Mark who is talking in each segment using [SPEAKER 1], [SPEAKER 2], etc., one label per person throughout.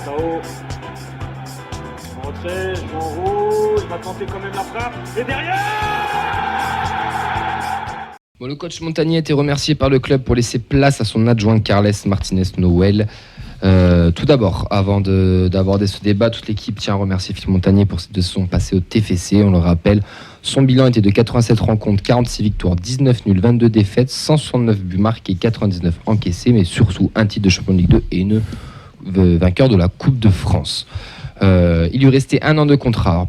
[SPEAKER 1] Sao. Retrait, joueur en haut, il va tenter quand même la frappe. Et derrière!
[SPEAKER 2] Bon, le coach Montagnier a été remercié par le club pour laisser place à son adjoint Carles Martinez-Noël. Tout d'abord, avant d'aborder ce débat, toute l'équipe tient à remercier Philippe Montagnier de son passé au TFC. On le rappelle, son bilan était de 87 rencontres, 46 victoires, 19 nuls, 22 défaites, 169 buts marqués, 99 encaissés, mais surtout un titre de champion de Ligue 2 et une vainqueur de la Coupe de France. Il lui restait 1 an de contrat. Alors,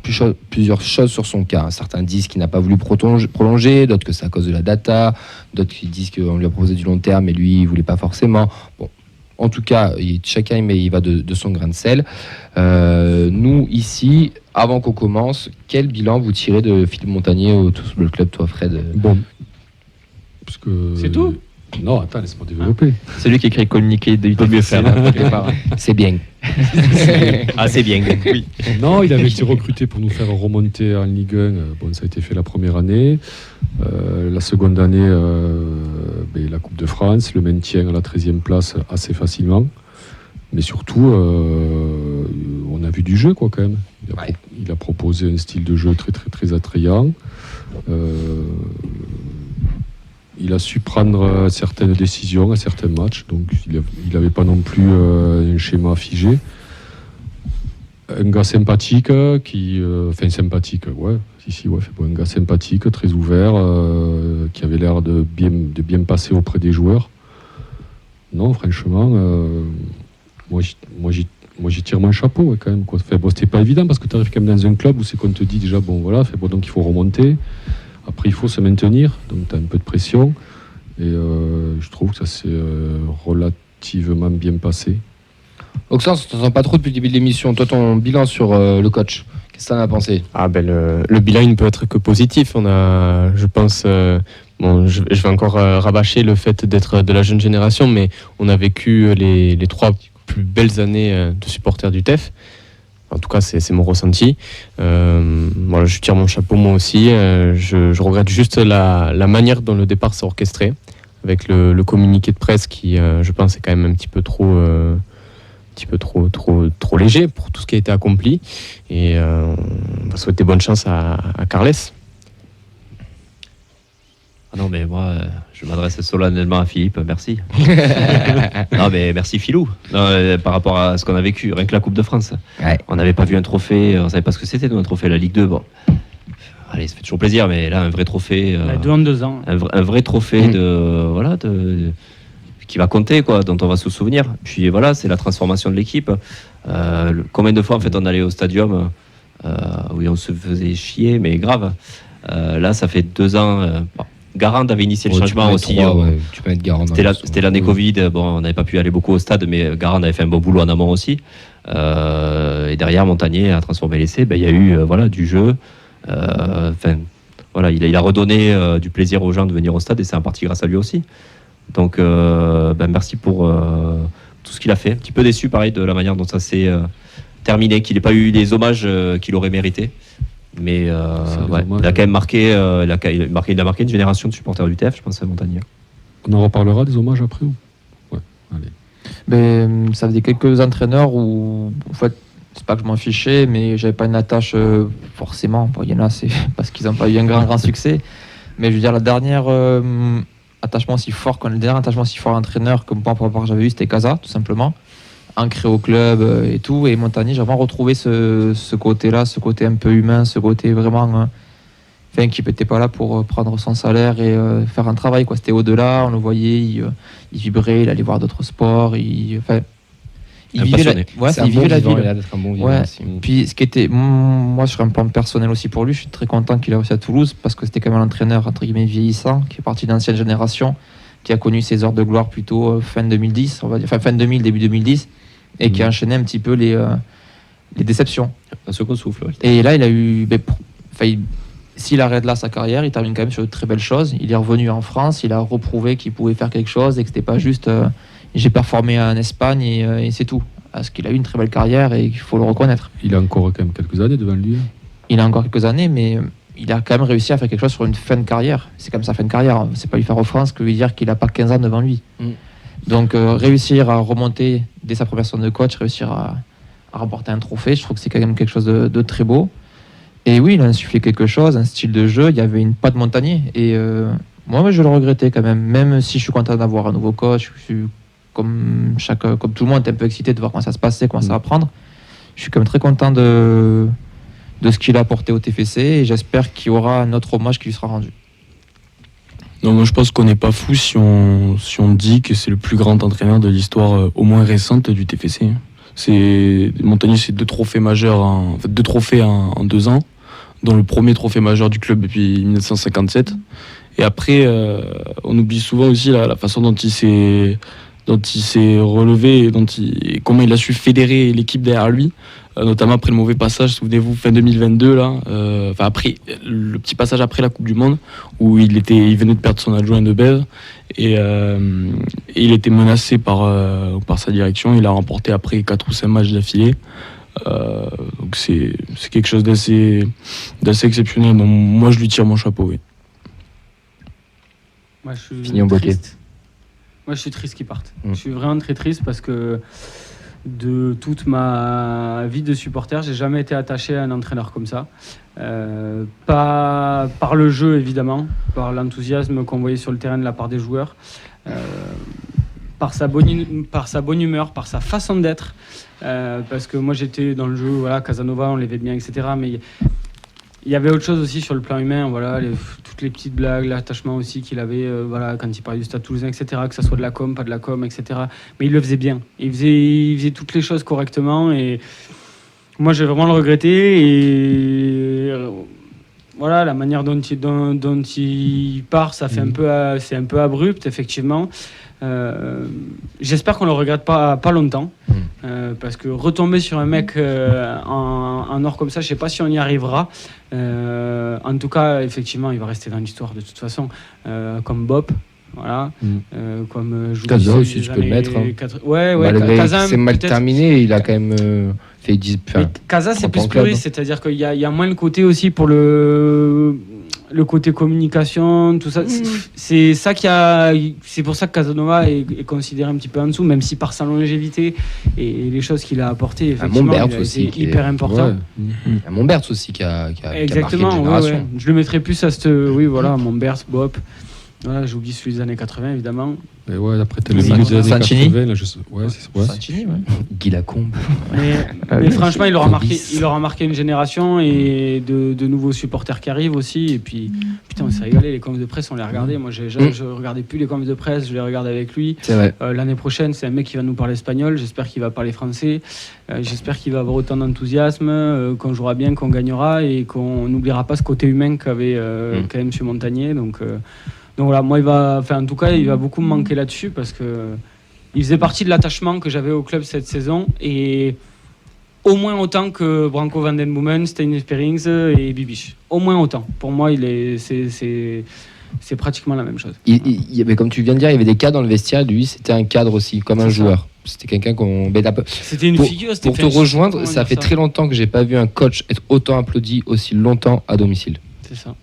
[SPEAKER 2] plusieurs choses sur son cas. Certains disent qu'il n'a pas voulu prolonger, d'autres que c'est à cause de la data, d'autres qui disent qu'on lui a proposé du long terme mais lui il ne voulait pas forcément. Bon, en tout cas, chacun il va de son grain de sel. Nous ici, avant qu'on commence, quel bilan vous tirez de Philippe Montagnier au Toulouse Football Club, toi Fred?
[SPEAKER 3] Bon, parce que
[SPEAKER 4] c'est tout.
[SPEAKER 3] Non, attends, laisse-moi développer.
[SPEAKER 4] C'est lui qui écrit le communiqué de UTFR.
[SPEAKER 2] C'est bien.
[SPEAKER 4] C'est bien. Oui.
[SPEAKER 3] Non, il avait été recruté pour nous faire remonter en Ligue 1. Bon, ça a été fait la première année. La seconde année, la Coupe de France, le maintien à la 13e place assez facilement. Mais surtout, on a vu du jeu, quoi, quand même. Il a proposé un style de jeu très, très, très attrayant. Il a su prendre certaines décisions à certains matchs, donc il n'avait pas non plus un schéma figé. Un gars sympathique, un gars sympathique, très ouvert, qui avait l'air de bien passer auprès des joueurs. Non, franchement, moi j'y tire mon chapeau quand même. Quoi. C'était pas évident parce que tu arrives quand même dans un club où c'est qu'on te dit déjà, donc il faut remonter. Après, il faut se maintenir, donc tu as un peu de pression. Et je trouve que ça s'est relativement bien passé.
[SPEAKER 2] Auxence, on ne t'entend pas trop depuis le début de l'émission. Toi, ton bilan sur le coach, qu'est-ce que tu en as pensé?
[SPEAKER 5] Le bilan, il ne peut être que positif. On a, je pense, je vais encore rabâcher le fait d'être de la jeune génération, mais on a vécu les 3 plus belles années de supporters du TEF. En tout cas, c'est mon ressenti. Je tire mon chapeau moi aussi. Je regrette juste la manière dont le départ s'est orchestré, avec le communiqué de presse qui, je pense, est quand même un petit peu trop léger pour tout ce qui a été accompli. Et on va souhaiter bonne chance à Carles.
[SPEAKER 4] Non, mais moi, je m'adresse solennellement à Philippe, merci. Non, mais merci Philou. Par rapport à ce qu'on a vécu, rien que la Coupe de France.
[SPEAKER 2] Ouais.
[SPEAKER 4] On n'avait pas vu un trophée, on ne savait pas ce que c'était, un trophée, la Ligue 2. Bon. Allez, ça fait toujours plaisir, mais là, un vrai trophée.
[SPEAKER 6] 2 ans, 2 ans.
[SPEAKER 4] Un vrai trophée qui va compter, quoi, dont on va se souvenir. Puis voilà, c'est la transformation de l'équipe. Combien de fois, en fait, on allait au stadium où on se faisait chier, mais grave. Là, ça fait 2 ans. Garand avait initié le changement aussi.
[SPEAKER 2] Tu peux mettre Garand.
[SPEAKER 4] C'était l'année Covid. Bon, on n'avait pas pu aller beaucoup au stade, mais Garand avait fait un bon boulot en amont aussi. Et derrière, Montagnier a transformé l'essai. Il y a eu du jeu. Il a redonné du plaisir aux gens de venir au stade et c'est en partie grâce à lui aussi. Donc, merci pour tout ce qu'il a fait. Un petit peu déçu, pareil, de la manière dont ça s'est terminé, qu'il n'ait pas eu les hommages qu'il aurait mérités. Mais il a quand même marqué, il a marqué une génération de supporters du TF, je pense, à Montagnier.
[SPEAKER 3] On en reparlera des hommages après ou? Ouais, allez.
[SPEAKER 7] Mais ça faisait quelques entraîneurs où, en fait, c'est pas que je m'en fichais, mais j'avais pas une attache forcément. Bon, il y en a, c'est parce qu'ils n'ont pas eu un grand succès. Mais je veux dire, le dernier attachement si fort à l'entraîneur que moi, pour j'avais eu, c'était Casa, tout simplement. Ancré au club et tout. Et Montagnier, j'ai vraiment retrouvé ce côté-là, ce côté un peu humain, ce côté vraiment. Qui n'était pas là pour prendre son salaire et faire un travail, quoi. C'était au-delà, on le voyait, il vibrait, il allait voir d'autres sports. Il vivait la vie.
[SPEAKER 2] Il a d'être un bon vivant aussi.
[SPEAKER 7] Puis ce qui était, moi sur un plan personnel aussi pour lui, je suis très content qu'il ait réussi à Toulouse parce que c'était quand même un entraîneur entre guillemets vieillissant, qui est parti d'une ancienne génération, qui a connu ses heures de gloire plutôt fin 2010, on va dire, fin 2000, début 2010, et qui a enchaîné un petit peu les déceptions.
[SPEAKER 4] Un second souffle. Ouais.
[SPEAKER 7] Et là, il a eu, s'il arrête là sa carrière, il termine quand même sur de très belles choses. Il est revenu en France, il a reprouvé qu'il pouvait faire quelque chose et que c'était pas juste j'ai performé en Espagne et c'est tout. Parce qu'il a eu une très belle carrière et il faut le reconnaître.
[SPEAKER 3] Il a encore quand même quelques années devant lui.
[SPEAKER 7] Il a encore quelques années, mais il a quand même réussi à faire quelque chose sur une fin de carrière. C'est comme sa fin de carrière. C'est pas lui faire offense que lui dire qu'il a pas 15 ans devant lui. Donc réussir à remonter dès sa première saison de coach, réussir à remporter un trophée. Je trouve que c'est quand même quelque chose de très beau. Et oui, il a insufflé quelque chose, un style de jeu. Il y avait une patte Montagnier. Et moi, je le regrettais quand même. Même si je suis content d'avoir un nouveau coach, je suis comme tout le monde, un peu excité de voir comment ça se passait, comment ça va prendre. Je suis quand même très content de ce qu'il a apporté au TFC et j'espère qu'il y aura un autre hommage qui lui sera rendu.
[SPEAKER 6] Non, moi je pense qu'on n'est pas fou si on dit que c'est le plus grand entraîneur de l'histoire au moins récente du TFC. Montagnier, c'est 2 trophées majeurs, deux trophées en 2 ans, dont le premier trophée majeur du club depuis 1957. Et après, on oublie souvent aussi la façon dont il s'est relevé et comment il a su fédérer l'équipe derrière lui, notamment après le mauvais passage, souvenez-vous, fin 2022, là, après le petit passage après la Coupe du Monde, où il venait de perdre son adjoint de Bève, et il était menacé par sa direction. Il a remporté après 4 ou 5 matchs d'affilée. Donc c'est quelque chose d'assez exceptionnel. Donc moi, je lui tire mon chapeau, oui.
[SPEAKER 8] Moi, je suis
[SPEAKER 2] Fini en beauté.
[SPEAKER 8] triste. Moi, je suis triste qu'il parte. Je suis vraiment très triste parce que de toute ma vie de supporter, j'ai jamais été attaché à un entraîneur comme ça. Pas par le jeu, évidemment, par l'enthousiasme qu'on voyait sur le terrain de la part des joueurs, par sa bonne humeur, par sa façon d'être. Parce que moi, j'étais dans le jeu, voilà, Casanova, on l'aimait bien, etc. Mais il y avait autre chose aussi sur le plan humain, voilà, toutes les petites blagues, l'attachement aussi qu'il avait, voilà, quand il parlait du Stade Toulousain, etc., que ça soit de la com, pas de la com, etc. Mais il le faisait bien. Il faisait toutes les choses correctement et moi, j'ai vraiment le regretté et voilà, la manière dont il part, ça fait c'est un peu abrupt, effectivement. J'espère qu'on le regrette pas longtemps, parce que retomber sur un mec en or comme ça, je sais pas si on y arrivera. En tout cas, effectivement, il va rester dans l'histoire de toute façon, comme Bob. Voilà, comme
[SPEAKER 2] Casa aussi, tu peux le mettre.
[SPEAKER 8] Ouais,
[SPEAKER 2] Malgré
[SPEAKER 8] Casa,
[SPEAKER 2] que c'est mal
[SPEAKER 8] peut-être.
[SPEAKER 2] terminé, il a quand même fait 10.
[SPEAKER 8] Mais Casa, c'est plus
[SPEAKER 2] 30 clubs.
[SPEAKER 8] puriste, c'est-à-dire qu'il y a moins le côté aussi pour le côté communication, tout ça. C'est ça c'est pour ça que Casanova est considéré un petit peu en dessous, même si par sa longévité et les choses qu'il a apportées, effectivement,
[SPEAKER 2] Montberts
[SPEAKER 8] il a
[SPEAKER 2] aussi,
[SPEAKER 8] été hyper important.
[SPEAKER 2] Il y a Montberts aussi qui a marqué
[SPEAKER 8] Exactement,
[SPEAKER 2] une génération.
[SPEAKER 8] ouais. Je le mettrais plus à Montberts, Bob. Voilà, j'oublie celui des années 80, évidemment.
[SPEAKER 3] Et ouais, après, t'as le
[SPEAKER 7] Santini.
[SPEAKER 3] milieu des années
[SPEAKER 7] Santini.
[SPEAKER 3] 80. Là, ouais.
[SPEAKER 7] Santini, ouais.
[SPEAKER 2] Guy Lacombe.
[SPEAKER 8] Mais franchement, il aura
[SPEAKER 2] Phobis.
[SPEAKER 8] marqué une génération et de nouveaux supporters qui arrivent aussi. Et puis, putain, on s'est régalé. Les confs de presse, on les regardait. Moi, je regardais plus les confs de presse, je les regardais avec lui.
[SPEAKER 2] C'est vrai.
[SPEAKER 8] L'année prochaine, c'est un mec qui va nous parler espagnol. J'espère qu'il va parler français. J'espère qu'il va avoir autant d'enthousiasme, qu'on jouera bien, qu'on gagnera et qu'on n'oubliera pas ce côté humain qu'avait quand même M. Montagnier. Donc voilà, moi, il va beaucoup me manquer là-dessus parce que il faisait partie de l'attachement que j'avais au club cette saison et au moins autant que Branco van den Boomen, Stijn Sperrings et Bibiche. Au moins autant. Pour moi, c'est pratiquement la même chose.
[SPEAKER 2] Il y avait, comme tu viens de dire, il y avait des cadres dans le vestiaire. Lui, c'était un cadre aussi, comme un joueur. C'était quelqu'un qu'on bête un peu.
[SPEAKER 8] C'était une figure.
[SPEAKER 2] Pour te rejoindre, ça fait très longtemps que j'ai pas vu un coach être autant applaudi aussi longtemps à domicile.
[SPEAKER 8] C'est ça.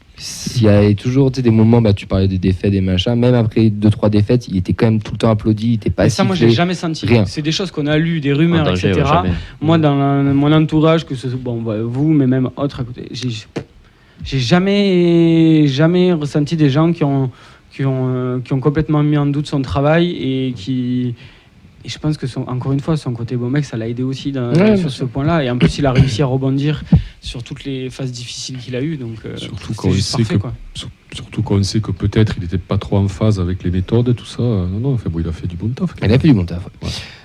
[SPEAKER 2] Il y a toujours des moments, tu parlais des défaites, des machins, même après 2-3 défaites, il était quand même tout le temps applaudi, il était pas
[SPEAKER 8] Et ça, moi, je l'ai jamais senti.
[SPEAKER 2] Rien.
[SPEAKER 8] C'est des choses qu'on a lues, des rumeurs,
[SPEAKER 4] danger,
[SPEAKER 8] etc.
[SPEAKER 4] jamais.
[SPEAKER 8] Moi, dans mon entourage, que ce soit vous, mais même autres à côté, j'ai jamais ressenti des gens qui ont complètement mis en doute son travail et je pense que encore une fois, son côté bon mec, ça l'a aidé aussi sur ce point-là. Et en plus, il a réussi à rebondir sur toutes les phases difficiles qu'il a eues. Donc,
[SPEAKER 3] Surtout
[SPEAKER 8] c'est juste parfait, quoi.
[SPEAKER 3] Surtout quand on sait que peut-être il n'était pas trop en phase avec les méthodes et tout ça. Non, il a fait du bon taf.
[SPEAKER 2] Il a fait du bon taf.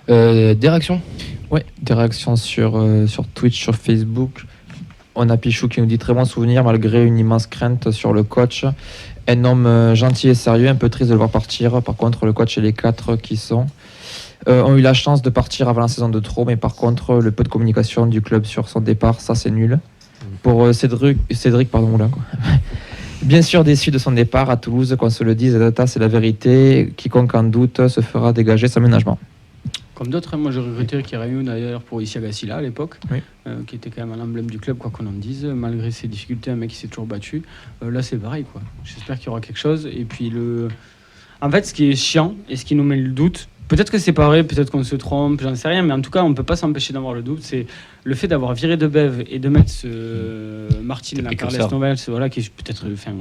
[SPEAKER 2] Des réactions ?
[SPEAKER 7] Ouais, des réactions sur Twitch, sur Facebook. On a Pichou qui nous dit très bon souvenir malgré une immense crainte sur le coach. Un homme gentil et sérieux, un peu triste de le voir partir. Par contre, le coach et les 4 qui sont ont eu la chance de partir avant la saison de trop, mais par contre, le peu de communication du club sur son départ, ça c'est nul. Pour Cédric, pardon, là, quoi. Bien sûr déçu de son départ à Toulouse, qu'on se le dise, la data c'est la vérité. Quiconque en doute se fera dégager son ménagement.
[SPEAKER 8] Comme d'autres, moi je regrettais qu'il y aurait eu d'ailleurs pour Isiaga Silla à l'époque, qui était quand même un emblème du club, quoi qu'on en dise. Malgré ses difficultés, un mec qui s'est toujours battu. Là c'est pareil, quoi. J'espère qu'il y aura quelque chose. Et puis en fait, ce qui est chiant et ce qui nous met le doute, Peut-être que c'est pas vrai, peut-être qu'on se trompe, j'en sais rien, mais en tout cas, on peut pas s'empêcher d'avoir le doute. C'est le fait d'avoir viré de Bev et de mettre ce Martin
[SPEAKER 4] Le
[SPEAKER 8] Carles
[SPEAKER 4] précurseur.
[SPEAKER 8] Novel, voilà, qui est peut-être, enfin,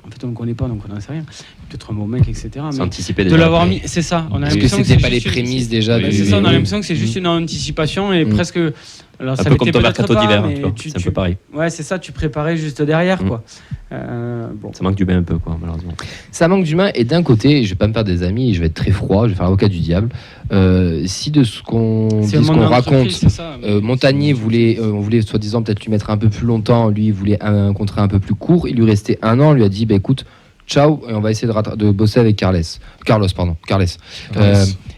[SPEAKER 8] en fait, on le connaît pas, donc on n'en sait rien. Peut-être un bon mec, etc.
[SPEAKER 4] C'est
[SPEAKER 8] Mais
[SPEAKER 4] anticipé
[SPEAKER 8] de
[SPEAKER 4] déjà.
[SPEAKER 8] l'avoir mis, c'est ça. On a
[SPEAKER 2] Est-ce que
[SPEAKER 8] l'impression
[SPEAKER 2] c'était
[SPEAKER 8] c'est
[SPEAKER 2] pas les
[SPEAKER 8] juste une-
[SPEAKER 2] prémices déjà
[SPEAKER 8] Ouais,
[SPEAKER 2] du-
[SPEAKER 8] c'est ça, on a
[SPEAKER 3] oui.
[SPEAKER 8] l'impression que c'est juste une anticipation et presque. Alors,
[SPEAKER 4] Un
[SPEAKER 8] ça
[SPEAKER 4] peu comme
[SPEAKER 8] l'était
[SPEAKER 4] ton
[SPEAKER 8] peut-être
[SPEAKER 4] mercato
[SPEAKER 8] pas,
[SPEAKER 4] d'hiver,
[SPEAKER 8] mais
[SPEAKER 4] tu vois.
[SPEAKER 8] tu-
[SPEAKER 4] C'est un
[SPEAKER 8] tu-
[SPEAKER 4] peu pareil.
[SPEAKER 8] Ouais, c'est ça, tu préparais juste derrière,
[SPEAKER 4] Mm.
[SPEAKER 8] quoi. Bon.
[SPEAKER 4] Ça manque du bain un peu, quoi, malheureusement.
[SPEAKER 2] Ça manque d'humain et d'un côté, je vais pas me faire des amis, je vais être très froid, je vais faire l'avocat du diable. Si de ce qu'on
[SPEAKER 8] C'est
[SPEAKER 2] dit,
[SPEAKER 8] un
[SPEAKER 2] ce
[SPEAKER 8] monde
[SPEAKER 2] qu'on
[SPEAKER 8] d'entreprise,
[SPEAKER 2] raconte,
[SPEAKER 8] c'est ça, mais-
[SPEAKER 2] Montagnier on voulait soi-disant peut-être lui mettre un peu plus longtemps, lui il voulait un contrat un peu plus court, il lui restait 1 an, on lui a dit bah écoute, ciao, et on va essayer de bosser avec Carles.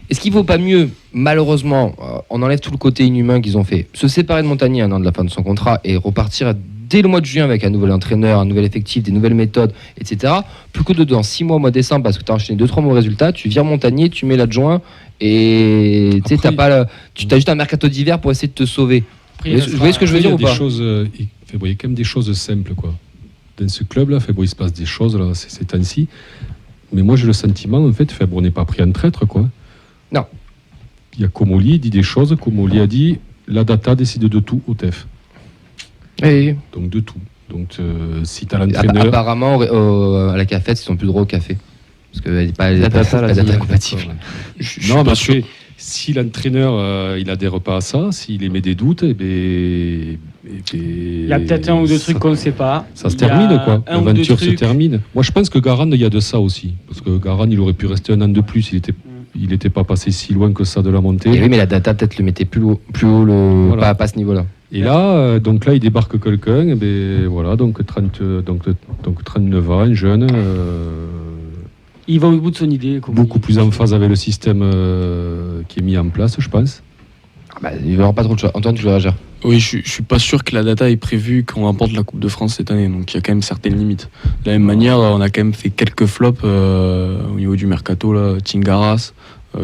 [SPEAKER 2] Est-ce qu'il vaut pas mieux, malheureusement, on enlève tout le côté inhumain qu'ils ont fait, se séparer de Montagnier 1 an de la fin de son contrat et repartir dès le mois de juin avec un nouvel entraîneur, un nouvel effectif, des nouvelles méthodes, etc. Plus que de dans 6 mois, mois de décembre, parce que tu as enchaîné 2-3 mauvais résultats, tu vires Montagnier, tu mets l'adjoint et tu sais,
[SPEAKER 3] Après-
[SPEAKER 2] tu as juste un mercato d'hiver pour essayer de te sauver.
[SPEAKER 8] Après,
[SPEAKER 2] Vous
[SPEAKER 8] ça
[SPEAKER 2] voyez ce que je veux
[SPEAKER 3] Il y
[SPEAKER 2] dire
[SPEAKER 3] a
[SPEAKER 2] ou
[SPEAKER 3] des
[SPEAKER 2] pas
[SPEAKER 3] choses, il y a quand même des choses simples, quoi. Dans ce club-là, il se passe des choses là, ces temps-ci. Mais moi, j'ai le sentiment, en fait, on n'est pas pris en traître, quoi.
[SPEAKER 2] Non.
[SPEAKER 3] Il y a Comoli, il dit des choses. Comoli a dit la data décide de tout au TEF.
[SPEAKER 2] Oui.
[SPEAKER 3] Donc, de tout. Donc, si tu as l'entraîneur.
[SPEAKER 2] Apparemment, à la cafette, ils sont plus drôles au café. Parce que
[SPEAKER 7] La data,
[SPEAKER 2] pas
[SPEAKER 7] la
[SPEAKER 2] data
[SPEAKER 7] dit,
[SPEAKER 2] compatible.
[SPEAKER 3] Non, mais après, si l'entraîneur il adhère pas à ça, s'il émet des doutes,
[SPEAKER 8] Il y a peut-être un ou deux trucs qu'on ne sait pas.
[SPEAKER 3] Ça se
[SPEAKER 8] Il y a
[SPEAKER 3] termine, quoi.
[SPEAKER 8] un ou deux
[SPEAKER 3] L'aventure se
[SPEAKER 8] trucs.
[SPEAKER 3] termine. Moi, je pense que Garand, il y a de ça aussi. Parce que Garand, il aurait pu rester 1 an de plus. Il n'était pas passé si loin que ça de la montée.
[SPEAKER 2] Et oui, mais la data peut-être le mettait plus haut
[SPEAKER 3] Voilà.
[SPEAKER 2] pas à ce niveau-là.
[SPEAKER 3] Et là, donc là, il débarque quelqu'un. Et ben, voilà, donc 39 ans, un jeune,
[SPEAKER 8] Il va au bout de son idée. comme
[SPEAKER 3] beaucoup
[SPEAKER 8] il-
[SPEAKER 3] plus en phase avec le système qui est mis en place, je pense.
[SPEAKER 2] Il n'y aura pas trop de choix. Antoine, tu veux réagir?
[SPEAKER 6] Oui, je suis pas sûr que la data est prévue qu'on remporte la Coupe de France cette année, donc il y a quand même certaines limites. De la même manière, on a quand même fait quelques flops au niveau du mercato, là, Tingaras,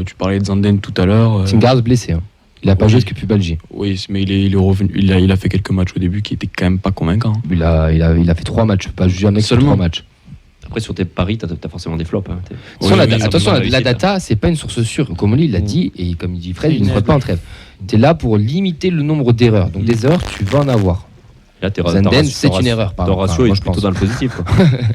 [SPEAKER 6] tu parlais de Zanden tout à l'heure.
[SPEAKER 2] Tingaras blessé. Hein. Il n'a pas
[SPEAKER 6] Oui.
[SPEAKER 2] joué jusqu'à Pubalgie.
[SPEAKER 6] Oui, mais il est revenu, il a fait quelques matchs au début qui étaient quand même pas convaincants.
[SPEAKER 2] Il a fait 3 matchs. Pas juger un mec sur
[SPEAKER 6] Seulement.
[SPEAKER 2] 3 matchs.
[SPEAKER 4] Après, sur tes paris, t'as forcément des flops. Hein.
[SPEAKER 2] Attention,
[SPEAKER 6] Oui,
[SPEAKER 2] la, attention,
[SPEAKER 4] réussi,
[SPEAKER 2] la
[SPEAKER 4] là.
[SPEAKER 2] data, c'est pas une source sûre. Comme lui, il l'a dit, et comme il dit Fred,
[SPEAKER 8] C'est
[SPEAKER 2] il ne
[SPEAKER 8] une
[SPEAKER 2] frotte
[SPEAKER 8] aide.
[SPEAKER 2] pas en trêve. Tu es là pour limiter le nombre d'erreurs. Donc des erreurs, tu vas en avoir.
[SPEAKER 4] Là,
[SPEAKER 2] Zenden, c'est une erreur.
[SPEAKER 4] Ton ratio
[SPEAKER 2] moi,
[SPEAKER 4] est
[SPEAKER 2] je
[SPEAKER 4] plutôt
[SPEAKER 2] pense.
[SPEAKER 4] dans le positif. Quoi.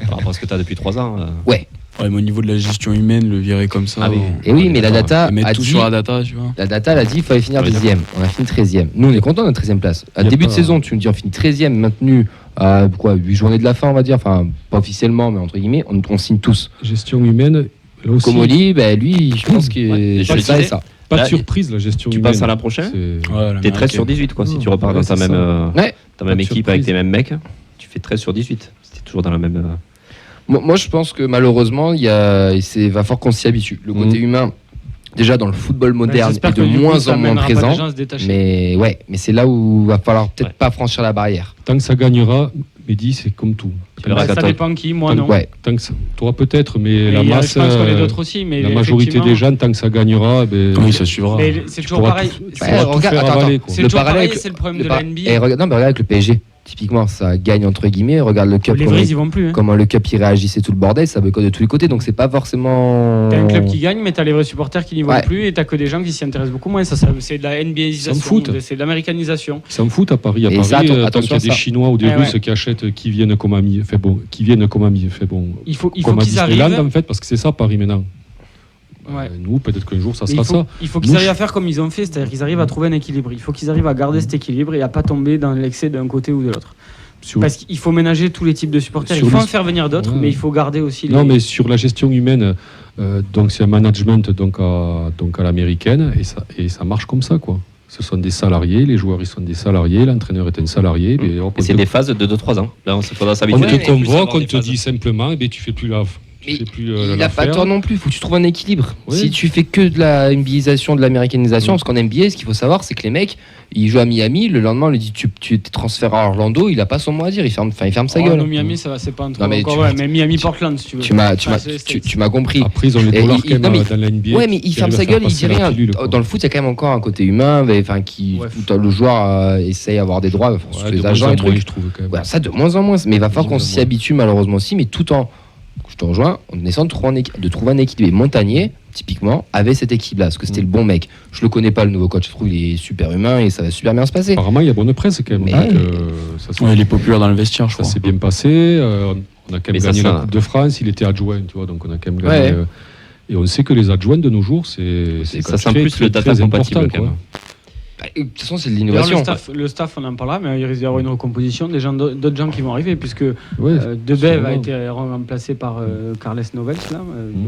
[SPEAKER 4] Par rapport à ce que tu as depuis 3 ans.
[SPEAKER 6] Ouais, mais au niveau de la gestion humaine, le virer comme ça.
[SPEAKER 4] Ah oui.
[SPEAKER 2] Et oui, mais la
[SPEAKER 4] D'accord.
[SPEAKER 2] data
[SPEAKER 6] Et mettre
[SPEAKER 2] a
[SPEAKER 6] tout
[SPEAKER 2] dit,
[SPEAKER 6] sur la data, tu vois.
[SPEAKER 2] la data, elle a dit qu'il fallait finir
[SPEAKER 4] Oui,
[SPEAKER 2] 10e. On a fini 13e. Nous, on est content de notre 13e place. À
[SPEAKER 3] Y a
[SPEAKER 2] début de
[SPEAKER 3] pas-
[SPEAKER 2] saison, tu me dis on finit 13e, maintenu à 8 journées de la fin, on va dire. Enfin, pas officiellement, mais entre guillemets, on signe tous.
[SPEAKER 3] Gestion humaine, là aussi.
[SPEAKER 2] Comoli, lui, je pense qu'il
[SPEAKER 4] Ouais, je
[SPEAKER 2] c'est
[SPEAKER 4] le
[SPEAKER 2] ça et
[SPEAKER 4] disais.
[SPEAKER 2] ça.
[SPEAKER 3] Pas de
[SPEAKER 4] Là,
[SPEAKER 3] surprise, la gestion
[SPEAKER 4] Tu
[SPEAKER 3] humaine.
[SPEAKER 4] passes à l'an prochain,
[SPEAKER 3] C'est-
[SPEAKER 6] Ouais,
[SPEAKER 4] t'es 13 sur 18. Quoi. Si tu repars
[SPEAKER 3] Ouais,
[SPEAKER 4] dans ta
[SPEAKER 3] c'est
[SPEAKER 4] même,
[SPEAKER 3] ça.
[SPEAKER 2] Ouais.
[SPEAKER 4] ta même
[SPEAKER 3] Pas de
[SPEAKER 4] équipe avec
[SPEAKER 3] surprise.
[SPEAKER 4] tes mêmes mecs, tu fais 13 sur 18. C'était toujours dans la même.
[SPEAKER 2] Moi, je pense que malheureusement, il va falloir qu'on s'y habitue. Le côté humain, déjà dans le football moderne,
[SPEAKER 8] J'espère
[SPEAKER 2] est de
[SPEAKER 8] que du coup,
[SPEAKER 2] moins
[SPEAKER 8] ça
[SPEAKER 2] en moins
[SPEAKER 8] mènera pas
[SPEAKER 2] présent.
[SPEAKER 8] les gens à se détacher.
[SPEAKER 2] Mais c'est là où il va falloir peut-être
[SPEAKER 4] Ouais.
[SPEAKER 2] pas franchir la barrière.
[SPEAKER 3] Tant que ça gagnera, Mehdi, c'est comme tout.
[SPEAKER 4] Tu verras
[SPEAKER 8] Ça
[SPEAKER 4] qu'à toi.
[SPEAKER 8] dépend qui, moi
[SPEAKER 2] Donc,
[SPEAKER 8] non.
[SPEAKER 2] ouais.
[SPEAKER 3] Tant que ça, toi peut-être, mais
[SPEAKER 8] Mais
[SPEAKER 3] la
[SPEAKER 8] il y a-
[SPEAKER 3] masse,
[SPEAKER 8] je pense qu'on est d'autres aussi. Mais
[SPEAKER 3] la majorité des gens, tant que ça gagnera,
[SPEAKER 6] Oui, ça suivra.
[SPEAKER 8] Mais c'est toujours
[SPEAKER 3] pourras
[SPEAKER 8] pareil.
[SPEAKER 3] tout- tu
[SPEAKER 8] C'est-
[SPEAKER 3] pourras tout
[SPEAKER 2] regarde,
[SPEAKER 3] faire
[SPEAKER 2] attends,
[SPEAKER 3] avaler, quoi.
[SPEAKER 8] C'est
[SPEAKER 2] Le
[SPEAKER 8] toujours
[SPEAKER 2] parallèle
[SPEAKER 8] pareil,
[SPEAKER 2] que-
[SPEAKER 8] c'est le problème
[SPEAKER 2] Le
[SPEAKER 8] de
[SPEAKER 2] par-
[SPEAKER 8] la NBA.
[SPEAKER 2] non, mais regarde avec le PSG. Typiquement, ça gagne entre guillemets. Regarde le Cup,
[SPEAKER 8] Les
[SPEAKER 2] comment,
[SPEAKER 8] vrais, ils vont plus. Hein.
[SPEAKER 2] comment le Cup il réagissait tout le bordel, ça boycotte de tous les côtés. Donc c'est pas forcément.
[SPEAKER 8] T'as un club qui gagne, mais t'as les vrais supporters qui n'y vont
[SPEAKER 2] Ouais.
[SPEAKER 8] plus et t'as que des gens qui s'y intéressent beaucoup moins. Ça, c'est de la NBAisation,
[SPEAKER 3] S'en foutent.
[SPEAKER 8] c'est de l'américanisation.
[SPEAKER 3] Ils s'en foutent à Paris. À
[SPEAKER 2] Et
[SPEAKER 3] Paris,
[SPEAKER 2] ça,
[SPEAKER 3] tant qu'il y
[SPEAKER 2] attention
[SPEAKER 3] a
[SPEAKER 2] à
[SPEAKER 3] des
[SPEAKER 2] ça.
[SPEAKER 3] Chinois ou des
[SPEAKER 8] Ouais,
[SPEAKER 3] Russes
[SPEAKER 8] ouais.
[SPEAKER 3] qui achètent, qui viennent comme amis, qui viennent comme amis,
[SPEAKER 8] Il faut
[SPEAKER 3] comme à
[SPEAKER 8] qu'ils
[SPEAKER 3] Disneyland
[SPEAKER 8] arrivent.
[SPEAKER 3] en fait, parce que c'est ça Paris maintenant.
[SPEAKER 8] Ouais.
[SPEAKER 3] Nous, peut-être qu'un jour, ça
[SPEAKER 8] Mais
[SPEAKER 3] sera ça.
[SPEAKER 8] il faut qu'ils
[SPEAKER 3] Nous,
[SPEAKER 8] arrivent à faire comme ils ont fait, c'est-à-dire qu'ils arrivent à trouver un équilibre. Il faut qu'ils arrivent à garder cet équilibre et à pas tomber dans l'excès d'un côté ou de l'autre.
[SPEAKER 3] Sur-
[SPEAKER 8] Parce qu'il faut ménager tous les types de supporters.
[SPEAKER 3] Sur
[SPEAKER 8] Il faut
[SPEAKER 3] le-
[SPEAKER 8] en faire venir d'autres,
[SPEAKER 3] Ouais.
[SPEAKER 8] mais il faut garder aussi les.
[SPEAKER 3] Non, mais sur la gestion humaine, donc c'est un management donc à l'américaine et ça marche comme ça, quoi. Ce sont des salariés, les joueurs ils sont des salariés, l'entraîneur est un salarié. Mais hop,
[SPEAKER 4] Et c'est des phases de 2-3 ans. Là, il faudra
[SPEAKER 3] on
[SPEAKER 4] s'habituer.
[SPEAKER 2] Ouais,
[SPEAKER 3] te
[SPEAKER 2] mais
[SPEAKER 3] convoque, on te dit simplement, et tu fais plus la.
[SPEAKER 2] Mais
[SPEAKER 3] tu fais plus,
[SPEAKER 2] il n'a
[SPEAKER 3] l'affaire.
[SPEAKER 2] pas tort non plus, il faut que tu trouves un équilibre.
[SPEAKER 3] Oui.
[SPEAKER 2] Si tu fais que de la NBAisation, de l'américanisation, parce qu'en NBA, ce qu'il faut savoir, c'est que les mecs, ils jouent à Miami, le lendemain, on lui dit tu te transfères à Orlando, il a pas son mot à dire, il ferme sa
[SPEAKER 8] Oh,
[SPEAKER 2] gueule.
[SPEAKER 8] non, Miami, ça va, c'est pas un truc
[SPEAKER 2] Non, mais
[SPEAKER 8] encore.
[SPEAKER 2] tu-
[SPEAKER 8] Ouais, mais Miami-Portland, si tu veux.
[SPEAKER 2] Tu m'as
[SPEAKER 8] Enfin, c'est-
[SPEAKER 2] tu m'as compris.
[SPEAKER 3] Après, ils ont les
[SPEAKER 2] Et
[SPEAKER 3] dollars
[SPEAKER 2] il-
[SPEAKER 3] quand même
[SPEAKER 2] non, mais-
[SPEAKER 3] dans la NBA.
[SPEAKER 2] Ouais, mais il
[SPEAKER 3] qui
[SPEAKER 2] ferme
[SPEAKER 3] arrivent à
[SPEAKER 2] sa
[SPEAKER 3] faire
[SPEAKER 2] gueule, il dit
[SPEAKER 3] passer la
[SPEAKER 2] rien.
[SPEAKER 3] pilule, quoi.
[SPEAKER 2] Dans le foot, il y a quand même encore un côté humain, mais, enfin,
[SPEAKER 8] Ouais.
[SPEAKER 2] où le joueur essaye d'avoir des droits, surtout
[SPEAKER 3] Ouais, de
[SPEAKER 2] les
[SPEAKER 3] moins
[SPEAKER 2] agents
[SPEAKER 3] en
[SPEAKER 2] et
[SPEAKER 3] moins,
[SPEAKER 2] trucs.
[SPEAKER 3] je trouve quand même.
[SPEAKER 2] Voilà, ça de moins en moins. Mais il va falloir qu'on
[SPEAKER 3] De moins en
[SPEAKER 2] s'y
[SPEAKER 3] moins.
[SPEAKER 2] habitue malheureusement aussi, mais tout en, je te rejoins, en essayant de trouver un équilibre. Et Montagnier, typiquement, avait cette équipe-là, parce que c'était le bon mec. Je le connais pas, le nouveau coach. Je trouve qu'il est super humain et ça va super bien se passer.
[SPEAKER 3] Apparemment, il y a bonne presse quand même.
[SPEAKER 2] Mais-
[SPEAKER 3] Donc,
[SPEAKER 6] Il est populaire dans le vestiaire, je
[SPEAKER 3] ça
[SPEAKER 6] crois.
[SPEAKER 3] s'est bien passé. On a quand même
[SPEAKER 4] Mais ça,
[SPEAKER 3] gagné
[SPEAKER 4] ça-
[SPEAKER 3] la Coupe de France. Il était adjoint, tu vois, donc on a quand même gagné.
[SPEAKER 2] Ouais.
[SPEAKER 3] Et on sait que les adjoints de nos jours, c'est
[SPEAKER 4] Ça sent plus le data compatible quand même.
[SPEAKER 2] Bah, de toute façon, c'est de
[SPEAKER 8] D'ailleurs,
[SPEAKER 2] l'innovation.
[SPEAKER 8] le staff, on en parlera, mais il risque d'y avoir une recomposition d'autres gens qui vont arriver, puisque
[SPEAKER 3] Ouais,
[SPEAKER 8] Debev a
[SPEAKER 3] sûrement.
[SPEAKER 8] été remplacé par Carles Novels, là.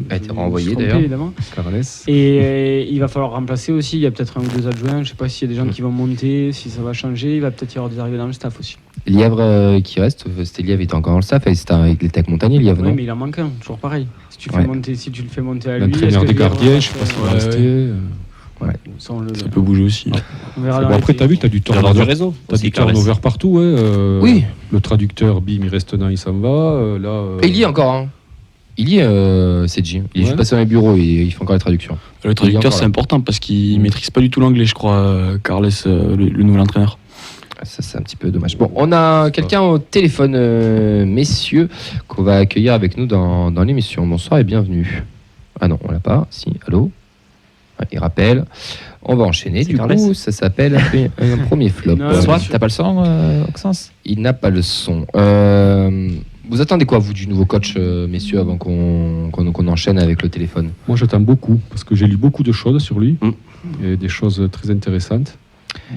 [SPEAKER 2] A été
[SPEAKER 8] Je me
[SPEAKER 2] renvoyé,
[SPEAKER 8] suis trompé,
[SPEAKER 2] d'ailleurs.
[SPEAKER 8] évidemment.
[SPEAKER 3] Carles.
[SPEAKER 8] Et il va falloir remplacer aussi. Il y a peut-être un ou deux adjoints. Je sais pas s'il y a des gens qui vont monter, si ça va changer. Il va peut-être y avoir des arrivées dans le staff aussi.
[SPEAKER 2] Lièvre qui reste, c'était Lièvre était encore dans le staff, c'était avec les Tech Montagnier, Lièvre,
[SPEAKER 8] Oui,
[SPEAKER 2] non
[SPEAKER 8] mais il en manque un, toujours pareil. Si tu,
[SPEAKER 2] Ouais.
[SPEAKER 8] si tu le fais monter à lui,
[SPEAKER 3] L'entraîneur
[SPEAKER 8] est-ce
[SPEAKER 3] des
[SPEAKER 8] que Lièvre
[SPEAKER 3] gardiens,
[SPEAKER 8] va
[SPEAKER 3] je sais pas s'il
[SPEAKER 8] faire-
[SPEAKER 3] va rester.
[SPEAKER 8] Ça, on le-
[SPEAKER 6] Ça peut bouger aussi.
[SPEAKER 8] on verra dans
[SPEAKER 3] Bon,
[SPEAKER 8] les
[SPEAKER 3] après,
[SPEAKER 8] faits.
[SPEAKER 3] t'as vu, t'as du
[SPEAKER 4] Il va y avoir du
[SPEAKER 3] turnover.
[SPEAKER 4] réseau.
[SPEAKER 3] T'as
[SPEAKER 4] aussi,
[SPEAKER 3] du
[SPEAKER 4] Carles.
[SPEAKER 3] turnover partout.
[SPEAKER 2] Oui.
[SPEAKER 3] Le traducteur, bim, il reste un, il s'en va.
[SPEAKER 2] Et il y est encore, hein. Il y est, CG. Il est juste
[SPEAKER 3] Ouais.
[SPEAKER 2] passé dans les bureaux et il fait encore les traductions.
[SPEAKER 6] Le traducteur,
[SPEAKER 2] encore
[SPEAKER 6] c'est
[SPEAKER 2] là.
[SPEAKER 6] important parce qu'il maîtrise pas du tout l'anglais, je crois, Carles, le nouvel entraîneur.
[SPEAKER 2] Ça, c'est un petit peu dommage. Bon, on a quelqu'un au téléphone, messieurs, qu'on va accueillir avec nous dans l'émission. Bonsoir et bienvenue. Ah non, on l'a pas. Si, allô. Ouais, il rappelle. On va enchaîner.
[SPEAKER 4] C'est
[SPEAKER 2] Du
[SPEAKER 4] Carles.
[SPEAKER 2] coup, ça s'appelle un premier flop.
[SPEAKER 8] Non,
[SPEAKER 7] Bonsoir,
[SPEAKER 8] monsieur.
[SPEAKER 7] t'as pas le son, Oxens?
[SPEAKER 2] Il n'a pas le son. Vous attendez quoi, vous, du nouveau coach, messieurs, avant qu'on enchaîne avec le téléphone?
[SPEAKER 3] Moi, j'attends beaucoup parce que j'ai lu beaucoup de choses sur lui et des choses très intéressantes.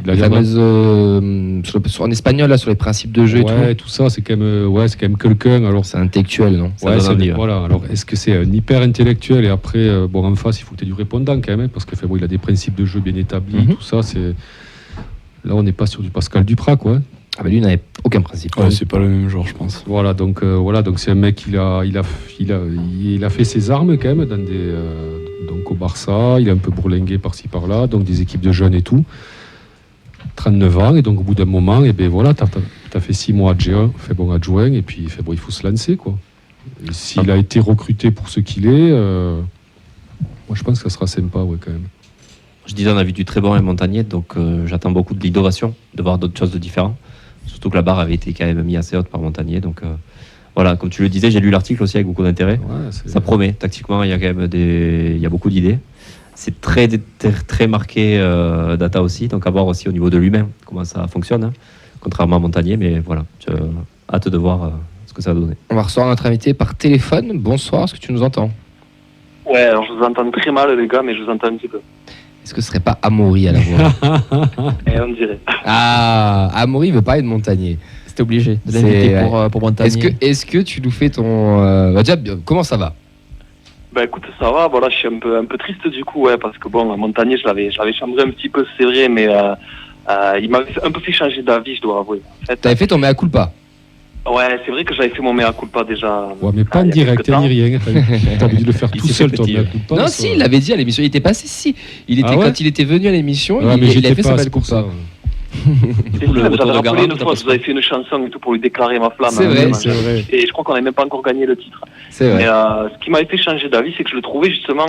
[SPEAKER 2] La fameuse, en espagnol, là, sur les principes de jeu
[SPEAKER 3] ouais,
[SPEAKER 2] et tout.
[SPEAKER 3] tout ça, c'est quand même quelqu'un. Alors,
[SPEAKER 2] C'est intellectuel, non?
[SPEAKER 4] Ça donne envie, ouais.
[SPEAKER 3] voilà. Alors, est-ce que c'est un hyper intellectuel et après, bon, en face, il faut que tu aies du répondant quand même, hein, parce que bon, il a des principes de jeu bien établis,
[SPEAKER 2] Mhm.
[SPEAKER 3] tout ça. C'est là, on n'est pas sur du Pascal Duprat, quoi.
[SPEAKER 2] Ah, bah lui, il n'avait aucun principe.
[SPEAKER 6] Ouais, c'est pas le même genre, je pense.
[SPEAKER 3] Voilà, donc c'est un mec, il a fait ses armes quand même donc au Barça, il a un peu bourlingué par-ci par-là, donc des équipes de jeunes et tout. 39 ans, et donc au bout d'un moment, et ben voilà, t'as fait 6 mois adjoint, et puis il faut se lancer, quoi. Et s'il a été recruté pour ce qu'il est, moi je pense que ça sera sympa, ouais, quand même.
[SPEAKER 4] Je disais, on a vu du très bon et Montagnier, donc j'attends beaucoup de l'innovation, de voir d'autres choses de différents. Surtout que la barre avait été quand même mise assez haute par Montagnier. Donc voilà, comme tu le disais, j'ai lu l'article aussi avec beaucoup d'intérêt.
[SPEAKER 3] Ouais,
[SPEAKER 4] Ça promet. Tactiquement, il y a quand même il y a beaucoup d'idées. C'est très marqué data aussi, donc à voir aussi au niveau de lui-même comment ça fonctionne, hein, contrairement à Montagnier. Mais voilà, j'ai hâte de voir ce que ça va donner.
[SPEAKER 2] On va recevoir notre invité par téléphone. Bonsoir, est-ce que tu nous entends?
[SPEAKER 9] Ouais, alors je vous entends très mal les gars, mais je vous entends un petit peu.
[SPEAKER 2] Est-ce que ce serait pas Amaury à la voix?
[SPEAKER 9] Et on dirait.
[SPEAKER 2] Ah, Amaury veut parler de Montagnier.
[SPEAKER 7] C'était obligé de
[SPEAKER 2] C'est-
[SPEAKER 7] l'inviter pour Montagnier.
[SPEAKER 2] Est-ce que tu nous fais ton... bah déjà, comment ça va?
[SPEAKER 9] Bah écoute, ça va, voilà, je suis un peu triste du coup, ouais, parce que bon, Montagnier, je l'avais chambré un petit peu, c'est vrai, mais il m'avait un peu fait changer d'avis, je dois avouer. En fait,
[SPEAKER 2] T'avais fait ton mea culpa.
[SPEAKER 9] ouais, c'est vrai que j'avais fait mon mea culpa déjà.
[SPEAKER 3] Ouais, mais pas en
[SPEAKER 9] il y a
[SPEAKER 3] direct,
[SPEAKER 9] quelques temps.
[SPEAKER 3] ni rien. T'avais dû le faire
[SPEAKER 4] Il
[SPEAKER 3] tout
[SPEAKER 4] s'est
[SPEAKER 3] seul,
[SPEAKER 4] fait
[SPEAKER 3] toi.
[SPEAKER 4] petit,
[SPEAKER 3] mais
[SPEAKER 4] ouais.
[SPEAKER 3] à coup de pas,
[SPEAKER 2] Non,
[SPEAKER 3] ça.
[SPEAKER 2] si, il l'avait dit à l'émission. Il était passé, si. Il était,
[SPEAKER 3] Ah ouais
[SPEAKER 2] quand il était venu à l'émission,
[SPEAKER 3] Ouais, mais
[SPEAKER 2] il
[SPEAKER 3] j'étais
[SPEAKER 2] avait fait
[SPEAKER 3] pas,
[SPEAKER 2] son mea
[SPEAKER 3] c'est pour
[SPEAKER 2] culpa.
[SPEAKER 3] ça.
[SPEAKER 9] C'est
[SPEAKER 4] coup, le
[SPEAKER 9] vrai,
[SPEAKER 4] retour
[SPEAKER 9] j'avais
[SPEAKER 4] de
[SPEAKER 9] rappelé
[SPEAKER 4] Garin,
[SPEAKER 9] une
[SPEAKER 4] tout à
[SPEAKER 9] fois,
[SPEAKER 4] fait.
[SPEAKER 9] je vous avais fait une chanson et tout pour lui déclarer ma flamme.
[SPEAKER 2] C'est vrai,
[SPEAKER 3] c'est vrai.
[SPEAKER 9] Et je crois qu'on n'avait même pas encore gagné le titre.
[SPEAKER 2] C'est
[SPEAKER 9] Mais
[SPEAKER 2] vrai.
[SPEAKER 9] ce qui m'avait fait changer d'avis, c'est que je le trouvais justement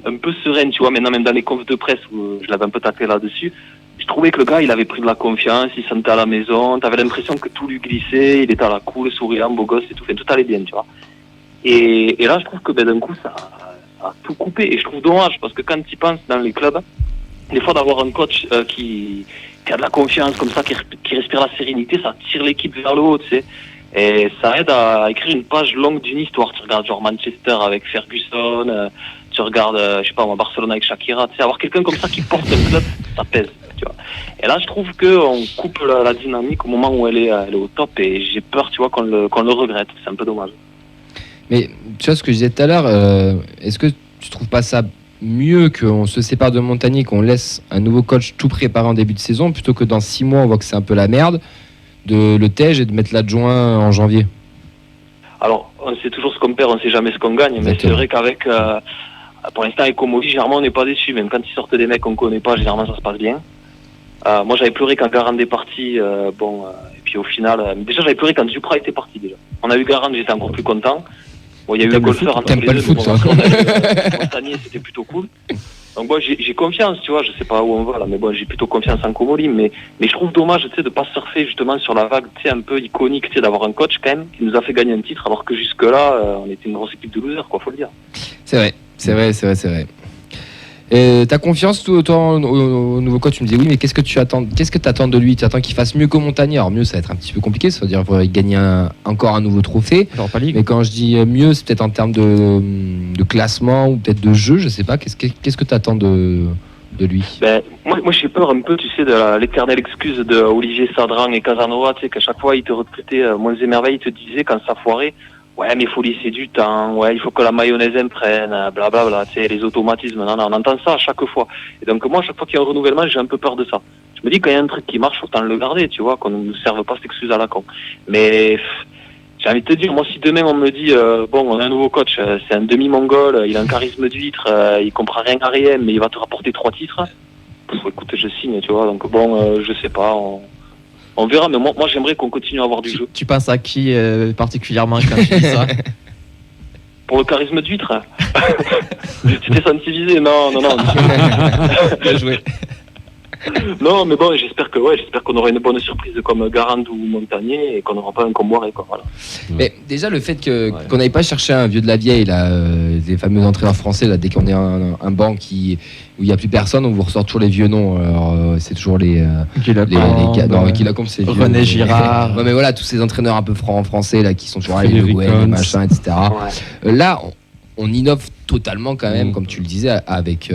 [SPEAKER 9] un peu serein, tu vois. Maintenant, même dans les confs de presse où je l'avais un peu tapé là-dessus, je trouvais que le gars, il avait pris de la confiance, il se sentait à la maison, t'avais l'impression que tout lui glissait, il était à la cool, souriant, beau gosse et tout, tout allait bien, tu vois. Et là, je trouve que d'un coup, ça a tout coupé. Et je trouve dommage, parce que quand tu penses dans les clubs, des fois d'avoir un coach qui a de la confiance comme ça, qui respire la sérénité, ça tire l'équipe vers le haut, tu sais. Et ça aide à écrire une page longue d'une histoire. Tu regardes genre Manchester avec Ferguson, tu regardes, je sais pas moi, Barcelone avec Shakira, tu sais, avoir quelqu'un comme ça qui porte un club, ça pèse, tu vois. Et là, je trouve qu'on coupe la dynamique au moment où elle est au top, et j'ai peur, tu vois, qu'on le regrette. C'est un peu dommage.
[SPEAKER 2] Mais tu vois ce que je disais tout à l'heure, est-ce que tu trouves pas ça mieux qu'on se sépare de Montagnier, qu'on laisse un nouveau coach tout préparé en début de saison, plutôt que dans 6 mois on voit que c'est un peu la merde, de le tège et de mettre l'adjoint en janvier?
[SPEAKER 9] Alors, on sait toujours ce qu'on perd, on sait jamais ce qu'on gagne, mais c'est
[SPEAKER 2] Exactement.
[SPEAKER 9] vrai qu'avec, pour l'instant, avec Comoli, généralement, on n'est pas déçu, même quand ils sortent des mecs qu'on connaît pas, généralement, ça se passe bien. Moi, j'avais pleuré quand Garand est parti, et puis au final, déjà, j'avais pleuré quand Duprat était parti, déjà. On a eu Garand, j'étais encore plus content. Bon, il y a eu un
[SPEAKER 2] T'aimes le
[SPEAKER 9] golfeur
[SPEAKER 2] foot,
[SPEAKER 9] entre
[SPEAKER 2] t'aimes
[SPEAKER 9] les
[SPEAKER 2] pas
[SPEAKER 9] deux,
[SPEAKER 2] le foot,
[SPEAKER 9] mais
[SPEAKER 2] toi.
[SPEAKER 9] bon, on a eu, Montagnier, c'était plutôt cool. Donc moi, j'ai confiance, tu vois, je sais pas où on va là, mais bon, j'ai plutôt confiance en Comoli, mais je trouve dommage, tu sais, de pas surfer justement sur la vague, tu sais, un peu iconique, tu sais, d'avoir un coach quand même qui nous a fait gagner un titre, alors que jusque-là, on était une grosse équipe de losers, quoi, faut le dire.
[SPEAKER 2] C'est vrai. C'est vrai. T'as confiance toi au nouveau coach? Tu me disais oui, mais qu'est-ce que tu attends de lui? Tu attends qu'il fasse mieux qu'au Montagnier? Alors mieux, ça va être un petit peu compliqué, ça veut dire qu'il faudrait gagner encore un nouveau trophée. Mais quand je dis mieux, c'est peut-être en termes de classement ou peut-être de jeu, je sais pas. Qu'est-ce que tu attends de lui?
[SPEAKER 9] Moi j'ai peur un peu, tu sais, de l'éternelle excuse de Olivier Sadran et Casanova, tu sais, qu'à chaque fois ils te recrutaient moins et merveilles, ils te disaient quand ça foirait, ouais mais il faut laisser du temps, ouais il faut que la mayonnaise imprenne, blablabla, tu sais, les automatismes, non, on entend ça à chaque fois. Et donc moi à chaque fois qu'il y a un renouvellement, j'ai un peu peur de ça. Je me dis quand il y a un truc qui marche, autant le garder, tu vois, qu'on ne nous serve pas cette excuse à la con. Mais j'ai envie de te dire, moi si demain on me dit bon on a un nouveau coach, c'est un demi-mongol, il a un charisme d'huître, il comprend rien à rien, mais il va te rapporter 3 titres, écoute je signe, tu vois, donc bon je sais pas, on verra, mais moi j'aimerais qu'on continue à avoir du jeu.
[SPEAKER 7] Tu penses à qui particulièrement quand tu dis ça?
[SPEAKER 9] Pour le charisme d'huître. Tu t'es senti visé? Non.
[SPEAKER 2] Bien joué.
[SPEAKER 9] Non, mais bon, j'espère qu'on aura une bonne surprise comme Garand ou Montagnier et qu'on n'aura pas un Comboiré, quoi. Voilà.
[SPEAKER 2] Mais déjà le fait qu'on n'aille pas chercher un vieux de la vieille, là, les fameux entraîneurs français, là, dès qu'on est un banc où il n'y a plus personne, on vous ressort toujours les vieux noms. Alors, c'est toujours les gars. Non, Guy Lacombe, c'est vieux.
[SPEAKER 7] René Girard.
[SPEAKER 2] Ouais, mais voilà, tous ces entraîneurs un peu français là qui sont toujours allés le les machins, etc.
[SPEAKER 9] Ouais.
[SPEAKER 2] Là, on innove totalement quand même, comme tu le disais, avec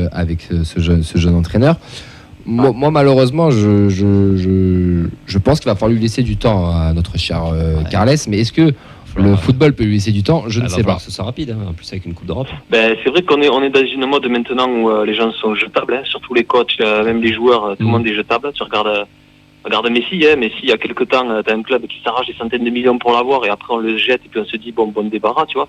[SPEAKER 2] ce jeune entraîneur. Moi, malheureusement, je pense qu'il va falloir lui laisser du temps à notre cher Carles. Mais est-ce que le football peut lui laisser du temps? Je ne sais pas.
[SPEAKER 4] Ce sera rapide, hein, en plus avec une Coupe d'Europe.
[SPEAKER 9] C'est vrai qu'on est dans une mode maintenant où les gens sont jetables, hein, surtout les coachs, même les joueurs, tout le monde est jetable. Tu regardes Messi, Messi, il y a quelques temps, t'as un club qui s'arrache des centaines de millions pour l'avoir et après on le jette et puis on se dit bon débarras, tu vois.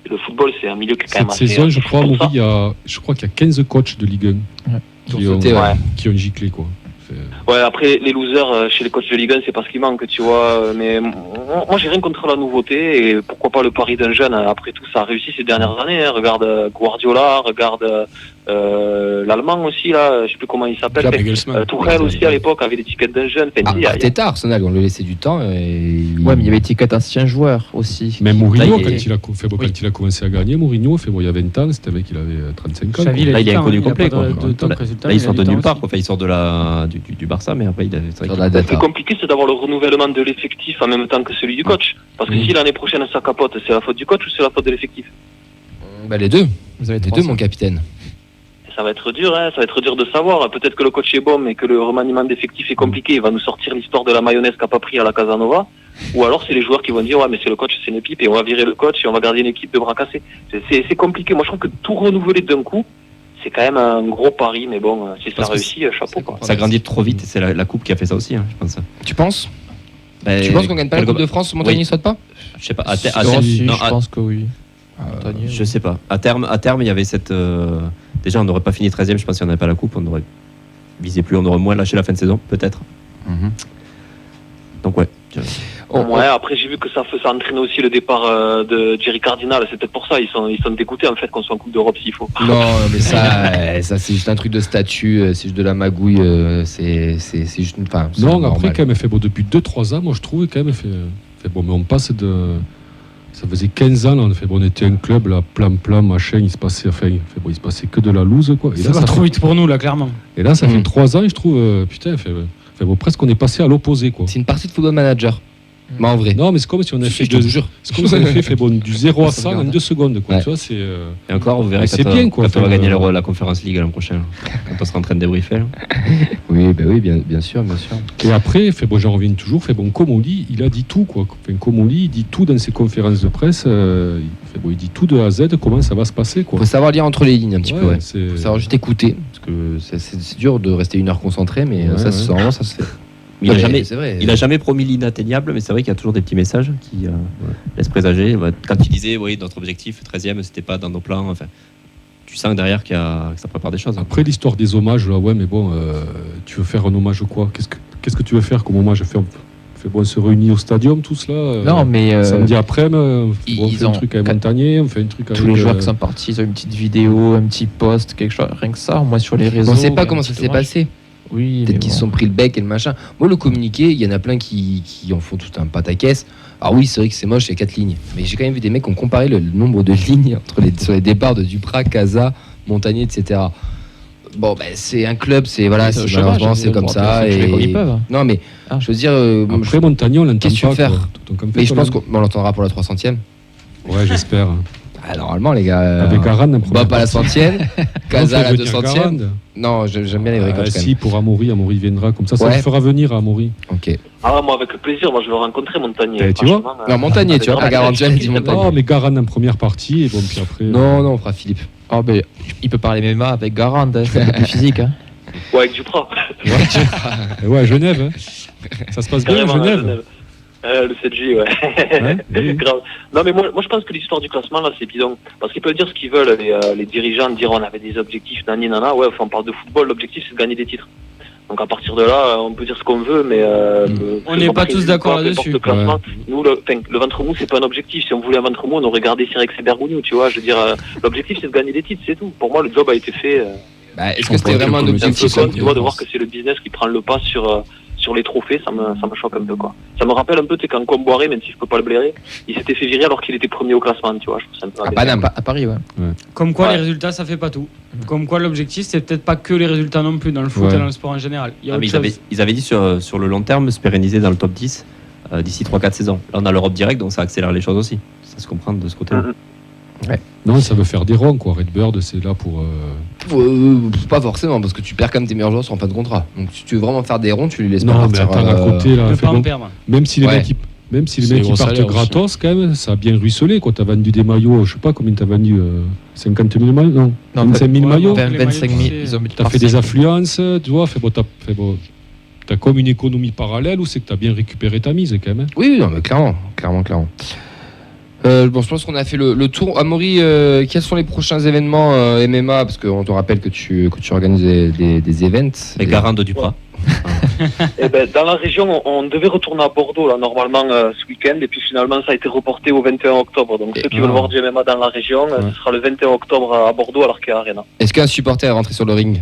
[SPEAKER 9] Le football, c'est un milieu qui est quand même assez...
[SPEAKER 3] Cette saison, je crois qu'il y a 15 coachs de Ligue 1 qui ont giclé, quoi.
[SPEAKER 9] Ouais, après les losers chez les coachs de Ligue 1, c'est parce qu'il manque, tu vois. Mais moi, j'ai rien contre la nouveauté et pourquoi pas le pari d'un jeune. Après tout, ça a réussi ces dernières années. Hein. Regarde Guardiola, regarde l'Allemand aussi là, je sais plus comment il s'appelle. Tourelle aussi à l'époque avait l'étiquette d'un jeune.
[SPEAKER 2] Arteta, Arsenal, on lui laissait du temps.
[SPEAKER 7] Ouais, mais il y avait l'étiquette ancien joueur aussi.
[SPEAKER 3] Même Mourinho, quand il a commencé à gagner, Mourinho, il y a 20 ans, c'était un mec, il avait 35 ans.
[SPEAKER 4] Là, il est inconnu complet. Là, il sort de nulle part. Il sort du Barça, mais après,
[SPEAKER 9] le plus compliqué, c'est d'avoir le renouvellement de l'effectif en même temps que celui du coach. Parce que si l'année prochaine ça capote, c'est la faute du coach ou c'est la faute de l'effectif?
[SPEAKER 2] Les deux. Vous avez les deux, mon capitaine.
[SPEAKER 9] Ça va être dur, hein. Ça va être dur de savoir. Peut-être que le coach est bon, mais que le remaniement d'effectifs est compliqué. Il va nous sortir l'histoire de la mayonnaise qu'a pas pris à la Casanova. Ou alors c'est les joueurs qui vont dire ouais mais c'est le coach, c'est une pipe et on va virer le coach et on va garder une équipe de bras cassés. C'est compliqué. Moi je trouve que tout renouveler d'un coup, c'est quand même un gros pari, mais bon, si ça réussit, chapeau, quoi.
[SPEAKER 4] Ça grandit trop vite et c'est la coupe qui a fait ça aussi, hein, je pense.
[SPEAKER 2] Tu penses? Tu penses qu'on gagne pas la Coupe de France, Montagnier saute pas?
[SPEAKER 4] Je sais pas.
[SPEAKER 7] Je pense que oui.
[SPEAKER 4] Je sais pas. À terme, il y avait cette. Déjà, on n'aurait pas fini 13e, je pense, si on n'avait pas la coupe, on aurait visé plus, on aurait moins lâché la fin de saison, peut-être. Donc, ouais.
[SPEAKER 9] Ouais, après j'ai vu que ça entraînait aussi le départ de Jerry Cardinal, c'est peut-être pour ça, ils sont dégoûtés en fait qu'on soit en Coupe d'Europe s'il faut.
[SPEAKER 2] Non, mais ça c'est juste un truc de statut, c'est juste de la magouille, c'est juste une... Enfin,
[SPEAKER 3] non, après quand même, depuis 2-3 ans, moi je trouve quand même, mais on passe de... Ça faisait 15 ans, là, on était un club, là, plan, machin, il se passait que de la loose, quoi. Et
[SPEAKER 8] ça
[SPEAKER 3] là,
[SPEAKER 8] va trop vite pour nous, là, clairement.
[SPEAKER 3] Et là, ça fait 3 ans, et je trouve, presque on est passé à l'opposé, quoi.
[SPEAKER 2] C'est une partie de Football Manager. Mais en vrai.
[SPEAKER 3] Non, mais c'est comme si on avait fait du 0 à 100 en 2 secondes, quoi. Ouais. Tu vois, c'est.
[SPEAKER 4] Et encore, vous verrez quand on va gagner la Conference League l'an prochain, quand on sera en train de débriefer.
[SPEAKER 2] Oui, bien sûr.
[SPEAKER 3] Et après, j'en reviens toujours. Comolli, il a dit tout, quoi. Comolli, il dit tout dans ses conférences de presse. Il dit tout de A à Z, comment ça va se passer, quoi.
[SPEAKER 2] Faut savoir lire entre les lignes un petit peu. Ouais.
[SPEAKER 3] Faut
[SPEAKER 2] savoir juste écouter, parce que c'est dur de rester 1 heure concentré, mais ça se fait.
[SPEAKER 4] Il n'a jamais promis l'inatteignable, mais c'est vrai qu'il y a toujours des petits messages qui laissent présager. Quand tu disais, oui, notre objectif, 13e, c'était pas dans nos plans. Enfin, tu sens derrière que ça prépare des choses.
[SPEAKER 3] Après, l'histoire des hommages, là, ouais, mais bon, tu veux faire un hommage quoi? Qu'est-ce que tu veux faire comme hommage? On se réunit au stadium, tous là.
[SPEAKER 7] Non, mais.
[SPEAKER 3] Samedi après, on fait un truc avec Montagnier, on fait un truc avec.
[SPEAKER 7] Tous les joueurs qui sont partis, ils ont une petite vidéo, un petit post, quelque chose, rien que ça, moi sur les réseaux.
[SPEAKER 2] On ne sait pas comment ça s'est passé.
[SPEAKER 7] Oui,
[SPEAKER 2] Peut-être
[SPEAKER 7] mais
[SPEAKER 2] qu'ils se
[SPEAKER 7] bon.
[SPEAKER 2] sont pris le bec et le machin. Moi, le communiqué, il y en a plein qui en font tout un pataquès. Alors oui, c'est vrai que c'est moche, il y a 4 lignes. Mais j'ai quand même vu des mecs qui ont comparé le nombre de lignes sur les départs de Duprat, Casa, Montagnier, etc. Bon, ben, c'est un club, c'est voilà,
[SPEAKER 7] C'est
[SPEAKER 2] c'est
[SPEAKER 7] au chômage,
[SPEAKER 2] malheureusement c'est comme ça.
[SPEAKER 7] ils comme ils peuvent.
[SPEAKER 2] Non, mais
[SPEAKER 7] Ah.
[SPEAKER 2] je veux dire,
[SPEAKER 3] Après, Montagnon, on l'entend
[SPEAKER 2] qu'est-ce que tu
[SPEAKER 3] pas.
[SPEAKER 2] veux faire
[SPEAKER 3] quoi. Donc, en fait,
[SPEAKER 2] mais je
[SPEAKER 3] on
[SPEAKER 2] pense
[SPEAKER 3] l'en-
[SPEAKER 2] qu'on l'entendra pour la 300e.
[SPEAKER 3] Ouais, j'espère.
[SPEAKER 2] Ah, normalement, les gars.
[SPEAKER 3] Avec Garan, en
[SPEAKER 2] Bah,
[SPEAKER 3] première
[SPEAKER 2] pas la
[SPEAKER 3] partie.
[SPEAKER 2] 100e. Casa, la
[SPEAKER 3] Non, fais venir
[SPEAKER 2] 200e.
[SPEAKER 3] Garand.
[SPEAKER 2] Non, j'aime bien les vrais coachs quand
[SPEAKER 3] Si,
[SPEAKER 2] même.
[SPEAKER 3] pour Amaury viendra. Comme ça
[SPEAKER 2] Ouais.
[SPEAKER 3] le fera venir à Amaury.
[SPEAKER 2] Ok.
[SPEAKER 9] Ah, moi, avec plaisir, moi, je veux rencontrer Montagnier.
[SPEAKER 3] Tu vois
[SPEAKER 9] Franchement,
[SPEAKER 2] Non, Montagnier,
[SPEAKER 9] avec
[SPEAKER 2] tu vois,
[SPEAKER 9] grand
[SPEAKER 2] pas Garanti, elle dit
[SPEAKER 9] plaisir.
[SPEAKER 2] Montagnier.
[SPEAKER 3] Non, mais Garan en première partie. Et bon, puis après.
[SPEAKER 2] Non, non, on fera Philippe.
[SPEAKER 7] Ah, ben, il peut parler MMA avec Garand, hein, c'est un peu plus physique. Hein.
[SPEAKER 9] Ouais, avec Duprat.
[SPEAKER 3] Ouais, à Genève. Hein. Ça se passe bien à
[SPEAKER 9] Carrément,
[SPEAKER 3] Genève.
[SPEAKER 9] Le 7J, ouais.
[SPEAKER 3] Ouais, oui.
[SPEAKER 9] Grave. Non, mais moi, je pense que l'histoire du classement, là, c'est bidon. Parce qu'ils peuvent dire ce qu'ils veulent, les dirigeants, dire on avait des objectifs, nani, nana. Ouais, enfin, on parle de football, l'objectif, c'est de gagner des titres. Donc, à partir de là, on peut dire ce qu'on veut, mais.
[SPEAKER 8] On n'est pas tous d'accord là-dessus.
[SPEAKER 9] Le classement, nous, le ventre mou, c'est pas un objectif. Si on voulait un ventre mou, on aurait gardé Sirex et Bergogneau, tu vois. Je veux dire, l'objectif, c'est de gagner des titres, c'est tout. Pour moi, le job a été fait.
[SPEAKER 2] Bah, est-ce que c'était vraiment un
[SPEAKER 9] C'est un peu
[SPEAKER 2] objectif
[SPEAKER 9] con,
[SPEAKER 2] ça
[SPEAKER 9] tu vois, de voir que c'est le business qui prend le pas sur les trophées, ça me choque un peu, quoi. Ça me rappelle un peu, tu sais, quand Comboiré, même si je peux pas le blairer, il s'était fait virer alors qu'il était premier au classement, tu vois. Je trouve ça un peu
[SPEAKER 2] À
[SPEAKER 9] aberrant.
[SPEAKER 2] Paname.
[SPEAKER 7] À Paris, ouais.
[SPEAKER 8] Comme quoi,
[SPEAKER 9] Ouais.
[SPEAKER 8] les résultats, ça fait pas tout. Comme quoi, l'objectif, c'est peut-être pas que les résultats non plus dans le foot
[SPEAKER 3] Ouais.
[SPEAKER 8] et dans le sport en général. Il y a
[SPEAKER 4] Ah, mais
[SPEAKER 8] autre chose.
[SPEAKER 4] ils avaient dit sur le long terme se pérenniser dans le top 10 d'ici 3-4 saisons. Là, on a l'Europe direct, donc ça accélère les choses aussi. Ça se comprend de ce côté-là.
[SPEAKER 3] Non, ça veut faire des ronds, quoi. Redbird, c'est là pour.
[SPEAKER 2] Pas forcément, parce que tu perds quand même tes meilleurs joueurs sur en fin de contrat. Donc si tu veux vraiment faire des ronds, tu les laisses pas
[SPEAKER 3] Non, mais
[SPEAKER 2] partir.
[SPEAKER 3] attends, à côté, là.
[SPEAKER 8] Ne
[SPEAKER 3] fais
[SPEAKER 8] pas
[SPEAKER 3] bon.
[SPEAKER 8] en perdre.
[SPEAKER 3] Même si les
[SPEAKER 2] Ouais.
[SPEAKER 3] mecs, même si les
[SPEAKER 5] C'est
[SPEAKER 3] mecs
[SPEAKER 5] des
[SPEAKER 3] ils
[SPEAKER 5] gros
[SPEAKER 3] partent
[SPEAKER 5] salaires
[SPEAKER 3] gratos, quand même, ça a bien ruisselé. Quand t'as vendu des maillots, je sais pas combien t'as vendu, 50 000 maillots, non,
[SPEAKER 7] Non,
[SPEAKER 3] 25 000
[SPEAKER 8] ouais,
[SPEAKER 3] maillots.
[SPEAKER 8] ouais.
[SPEAKER 7] 25 000,
[SPEAKER 8] c'est-
[SPEAKER 7] ils ont mis
[SPEAKER 3] T'as fait des affluences, tu vois, t'as comme une économie parallèle ou c'est que t'as bien récupéré ta mise quand même. Hein.
[SPEAKER 2] Oui, non, mais clairement. Bon, je pense qu'on a fait le tour. Amaury, quels sont les prochains événements MMA? Parce qu'on te rappelle que tu organises des events.
[SPEAKER 4] Et Garand de Duprat.
[SPEAKER 9] Et ben, dans la région, on devait retourner à Bordeaux, là, normalement, ce week-end, et puis finalement, ça a été reporté au 21 octobre. Donc, ceux qui veulent voir du MMA dans la région, ce sera le 21 octobre à Bordeaux, à l'Arkea Arena.
[SPEAKER 2] Est-ce qu'un supporter est rentré sur le ring?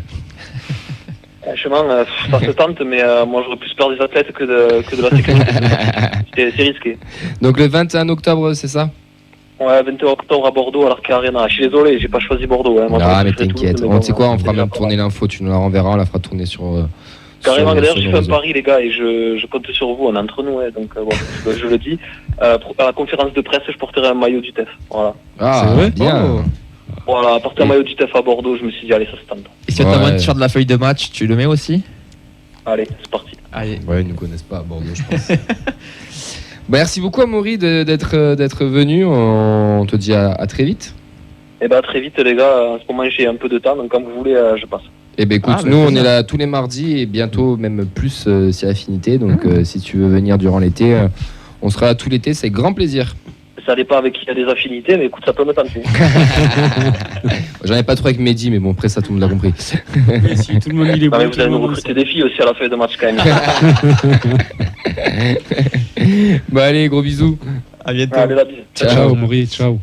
[SPEAKER 9] Franchement, ça se tente, mais moi, j'aurais plus peur des athlètes que de la sécurité. C'est risqué.
[SPEAKER 2] Donc le 21 octobre, c'est ça?
[SPEAKER 9] Ouais, 21 octobre à Bordeaux, à l'Arkea Arena. Je suis désolé, j'ai pas choisi Bordeaux. Hein. Moi,
[SPEAKER 2] Ah,
[SPEAKER 9] j'aurais
[SPEAKER 2] mais
[SPEAKER 9] préféré
[SPEAKER 2] t'inquiète.
[SPEAKER 9] Toulouse, mais
[SPEAKER 2] On sait
[SPEAKER 9] bon,
[SPEAKER 2] quoi, on fera
[SPEAKER 9] déjà
[SPEAKER 2] même
[SPEAKER 9] pas
[SPEAKER 2] tourner
[SPEAKER 9] mal.
[SPEAKER 2] l'info, tu nous la renverras, on la fera tourner sur.
[SPEAKER 9] Carrément,
[SPEAKER 2] sur
[SPEAKER 9] d'ailleurs,
[SPEAKER 2] nos
[SPEAKER 9] je fais un
[SPEAKER 2] réseaux.
[SPEAKER 9] pari, les gars, et je compte sur vous, on est entre nous, hein, donc bon, je le dis. À la conférence de presse, je porterai un maillot du TEF. Voilà.
[SPEAKER 2] Ah,
[SPEAKER 3] C'est vrai
[SPEAKER 2] bien.
[SPEAKER 3] Oh.
[SPEAKER 9] Voilà, porter un maillot du TEF à Bordeaux, je me suis dit, allez, ça se tente.
[SPEAKER 7] Et si on
[SPEAKER 2] Ouais.
[SPEAKER 7] t'envoie un t-shirt de la feuille de match, tu le mets aussi?
[SPEAKER 9] Allez, c'est parti.
[SPEAKER 7] Allez.
[SPEAKER 2] Ouais, ils ne connaissent pas à Bordeaux, je pense. Bah, merci beaucoup, Amaury, d'être venu. On te dit à très vite.
[SPEAKER 9] Et ben, à très vite, les gars. En ce moment, j'ai un peu de temps, donc quand vous voulez, je passe.
[SPEAKER 2] Eh ben écoute,
[SPEAKER 7] Ah, bah,
[SPEAKER 2] nous on
[SPEAKER 7] plaisir.
[SPEAKER 2] est là tous les mardis et bientôt même plus si affinité. Donc si tu veux venir durant l'été, on sera là tout l'été, c'est grand plaisir.
[SPEAKER 9] Ça dépend avec qui il y a des affinités, mais écoute, ça peut me tenter.
[SPEAKER 2] J'en ai pas trop avec Mehdi, mais bon, après ça, tout le monde l'a compris.
[SPEAKER 8] Mais si tout le monde il est
[SPEAKER 9] Non, mais
[SPEAKER 8] bon,
[SPEAKER 9] vous
[SPEAKER 8] tout le
[SPEAKER 9] allez nous
[SPEAKER 8] monde
[SPEAKER 9] recruter des filles aussi à la feuille de match, quand même.
[SPEAKER 2] Bah allez, gros bisous.
[SPEAKER 7] À bientôt.
[SPEAKER 9] Allez, la bise.
[SPEAKER 3] Ciao, Maury, ciao.